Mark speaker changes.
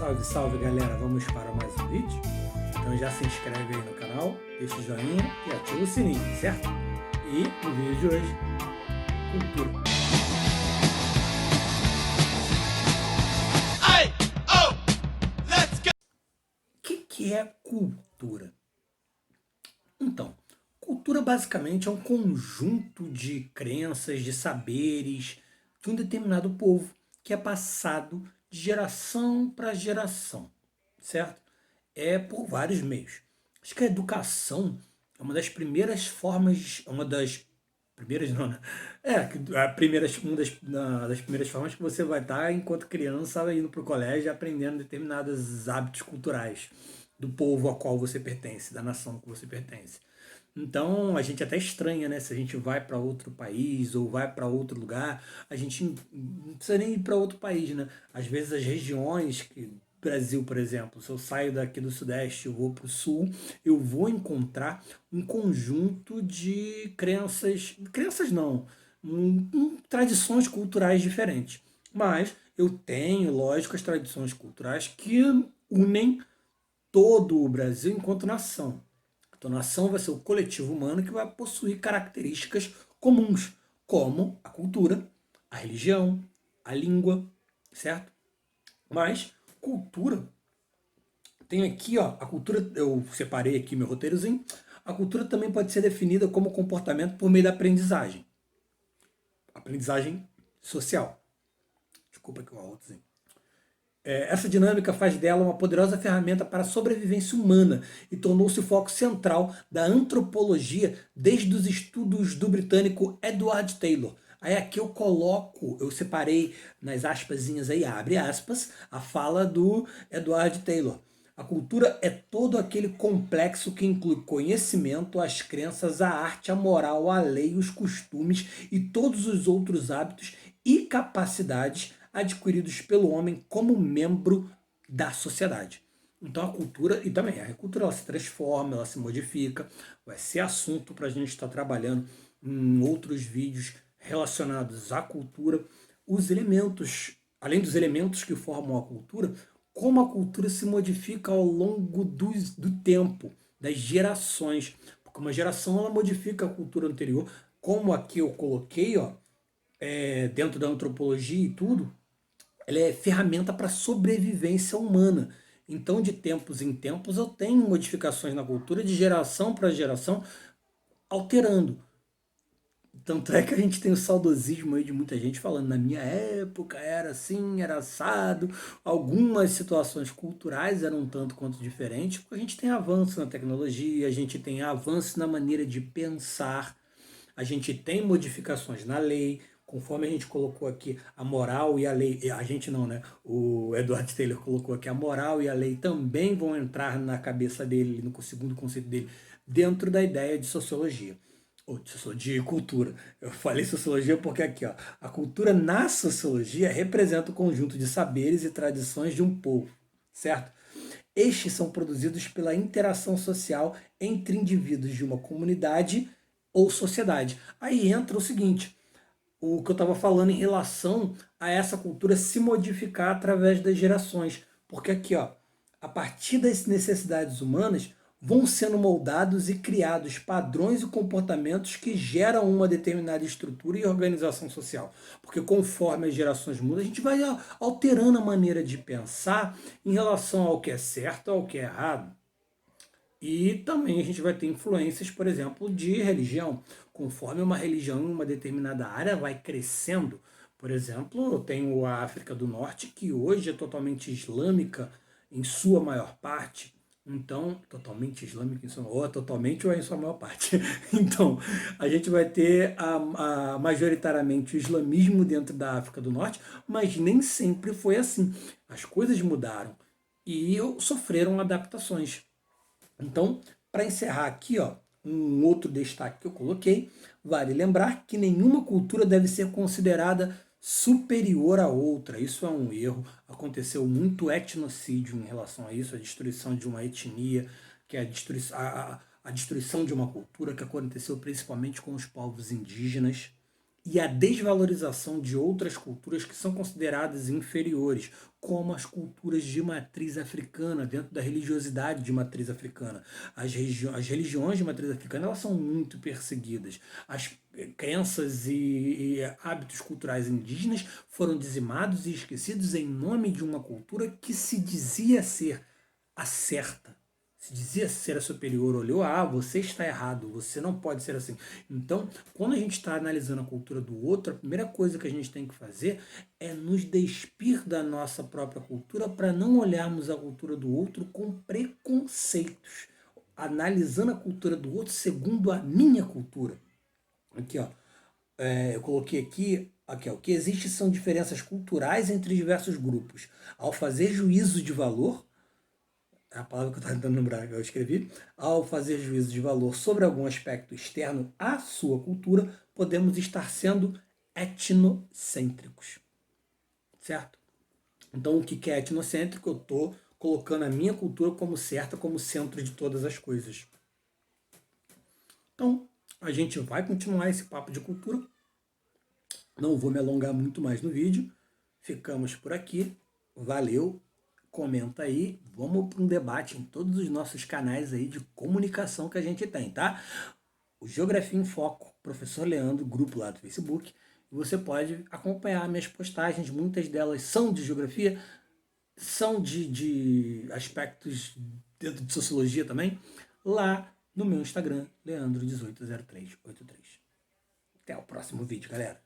Speaker 1: Salve, salve galera, vamos para mais um vídeo? Então já se inscreve aí no canal, deixa o joinha e ativa o sininho, certo? E no vídeo de hoje, cultura. O que é cultura? Então, cultura basicamente é um conjunto de crenças, de saberes de um determinado povo que é passado de geração para geração, certo? É por vários meios. Acho que a educação é uma das primeiras formas, uma das primeiras não, né? Uma das primeiras formas que você vai estar enquanto criança indo para o colégio aprendendo determinados hábitos culturais do povo ao qual você pertence, da nação que você pertence. Então a gente até estranha, né? Se a gente vai para outro país ou vai para outro lugar, a gente não precisa nem ir para outro país, né? Às vezes as regiões que Brasil, por exemplo, se eu saio daqui do Sudeste e vou para o Sul, eu vou encontrar um conjunto de crenças, crenças não, tradições culturais diferentes. Mas eu tenho, lógico, as tradições culturais que unem todo o Brasil enquanto nação. Então, nação vai ser o coletivo humano que vai possuir características comuns, como a cultura, a religião, a língua, certo? Mas cultura tem aqui, ó, a cultura, eu separei aqui meu roteirozinho. A cultura também pode ser definida como comportamento por meio da aprendizagem. Aprendizagem social. Desculpa aqui o arrotozinho. Essa dinâmica faz dela uma poderosa ferramenta para a sobrevivência humana e tornou-se o foco central da antropologia desde os estudos do britânico Edward Taylor. Aí aqui eu separei nas aspasinhas aí, abre aspas, a fala do Edward Taylor. A cultura é todo aquele complexo que inclui conhecimento, as crenças, a arte, a moral, a lei, os costumes e todos os outros hábitos e capacidades adquiridos pelo homem como membro da sociedade. Então a cultura, e também a cultura, ela se transforma, ela se modifica, vai ser assunto para a gente estar trabalhando em outros vídeos relacionados à cultura, os elementos, além dos elementos que formam a cultura, como a cultura se modifica ao longo do tempo, das gerações, porque uma geração ela modifica a cultura anterior, como aqui eu coloquei, ó, dentro da antropologia e tudo, ela é ferramenta para sobrevivência humana. Então, de tempos em tempos, eu tenho modificações na cultura de geração para geração, alterando. Tanto é que a gente tem o saudosismo aí de muita gente falando, na minha época era assim, era assado. Algumas situações culturais eram um tanto quanto diferentes, porque a gente tem avanço na tecnologia, a gente tem avanço na maneira de pensar, a gente tem modificações na lei, conforme a gente colocou aqui a moral e a lei, a gente não, né? O Edward Taylor colocou aqui a moral e a lei também vão entrar na cabeça dele, no segundo conceito dele, dentro da ideia de sociologia ou de cultura. Eu falei sociologia porque aqui, ó, a cultura na sociologia representa o conjunto de saberes e tradições de um povo, certo? Estes são produzidos pela interação social entre indivíduos de uma comunidade ou sociedade. Aí entra o seguinte, o que eu estava falando em relação a essa cultura se modificar através das gerações. Porque aqui, ó, a partir das necessidades humanas, vão sendo moldados e criados padrões e comportamentos que geram uma determinada estrutura e organização social. Porque conforme as gerações mudam, a gente vai alterando a maneira de pensar em relação ao que é certo, ao que é errado. E também a gente vai ter influências, por exemplo, de religião. Conforme uma religião em uma determinada área vai crescendo, por exemplo, eu tenho a África do Norte, que hoje é totalmente islâmica em sua maior parte. Então, totalmente islâmica em sua ou totalmente ou em sua maior parte. Então, a gente vai ter majoritariamente o islamismo dentro da África do Norte, mas nem sempre foi assim. As coisas mudaram e sofreram adaptações. Então, para encerrar aqui, ó, um outro destaque que eu coloquei, vale lembrar que nenhuma cultura deve ser considerada superior à outra. Isso é um erro. Aconteceu muito etnocídio em relação a isso, a destruição de uma etnia, que é a destruição de uma cultura que aconteceu principalmente com os povos indígenas. e a desvalorização de outras culturas que são consideradas inferiores, como as culturas de matriz africana, dentro da religiosidade de matriz africana. As religiões de matriz africana, elas são muito perseguidas. As crenças e hábitos culturais indígenas foram dizimados e esquecidos em nome de uma cultura que se dizia ser a certa, se dizia ser a superior, olhou, você está errado, você não pode ser assim. Então, quando a gente está analisando a cultura do outro, a primeira coisa que a gente tem que fazer é nos despir da nossa própria cultura para não olharmos a cultura do outro com preconceitos, analisando a cultura do outro segundo a minha cultura. Aqui, ó, eu coloquei aqui, ó, o que existe são diferenças culturais entre diversos grupos. Ao fazer juízo de valor, é a palavra que eu estava tentando lembrar, que eu escrevi, ao fazer juízo de valor sobre algum aspecto externo à sua cultura, podemos estar sendo etnocêntricos, certo? Então, o que é etnocêntrico? Eu estou colocando a minha cultura como certa, como centro de todas as coisas. Então, a gente vai continuar esse papo de cultura. Não vou me alongar muito mais no vídeo. Ficamos por aqui. Valeu! Comenta aí, vamos para um debate em todos os nossos canais aí de comunicação que a gente tem, tá? O Geografia em Foco, professor Leandro, grupo lá do Facebook, e você pode acompanhar minhas postagens, muitas delas são de geografia, são de aspectos dentro de sociologia também, lá no meu Instagram, Leandro180383. Até o próximo vídeo, galera.